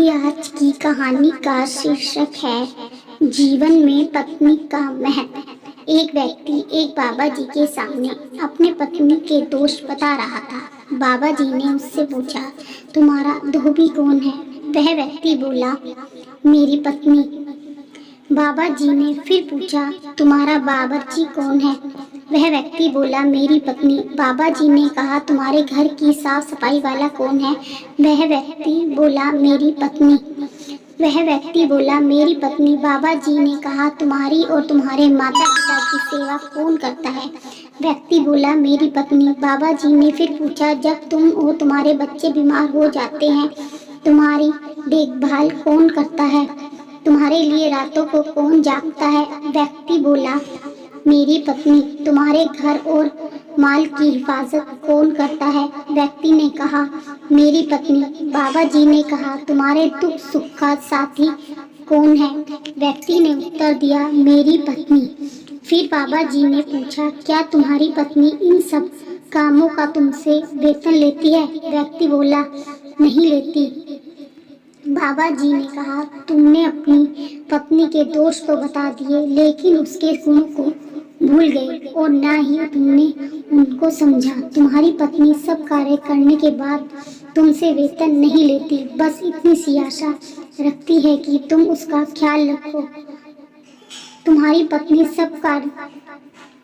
मेरी आज की कहानी का शीर्षक है जीवन में पत्नी का महत्व। एक व्यक्ति एक बाबा जी के सामने अपने पत्नी के दोष बता रहा था। बाबा जी ने उससे पूछा, तुम्हारा धोबी कौन है? वह व्यक्ति बोला, मेरी पत्नी। बाबा जी ने फिर पूछा, तुम्हारा बावर्ची कौन है? वह व्यक्ति बोला, मेरी पत्नी। बाबा जी ने कहा, तुम्हारे घर की साफ सफाई वाला कौन है? वह व्यक्ति बोला, मेरी पत्नी। वह व्यक्ति बोला, मेरी पत्नी। बाबा जी ने कहा, तुम्हारी और तुम्हारे माता पिता की सेवा कौन करता है? व्यक्ति बोला, मेरी पत्नी। बाबा जी ने फिर पूछा, जब तुम और तुम्हारे बच्चे बीमार हो जाते हैं, तुम्हारी देखभाल कौन करता है? तुम्हारे लिए रातों को कौन जागता है? व्यक्ति बोला, मेरी पत्नी। तुम्हारे घर और माल की हिफाजत कौन करता है? व्यक्ति ने कहा, मेरी पत्नी। बाबा जी ने कहा, तुम्हारे दुख सुख का साथी कौन है? व्यक्ति ने उत्तर दिया, मेरी पत्नी। फिर बाबा जी ने पूछा, क्या तुम्हारी पत्नी इन सब कामों का तुमसे वेतन लेती है? व्यक्ति बोला, नहीं लेती। बाबा जी ने कहा, तुमने अपनी पत्नी के दोष तो बता दिए, लेकिन उसके गुणों को भूल गए और ना ही तुमने उनको समझा। तुम्हारी पत्नी सब कार्य करने के बाद तुमसे वेतन नहीं लेती, बस इतनी सी आशा रखती है कि तुम उसका ख्याल रखो। तुम्हारी पत्नी सब कार्य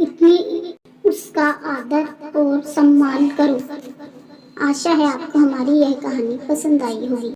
इतनी उसका आदर और सम्मान करो। आशा है आपको हमारी यह कहानी पसंद आई होगी।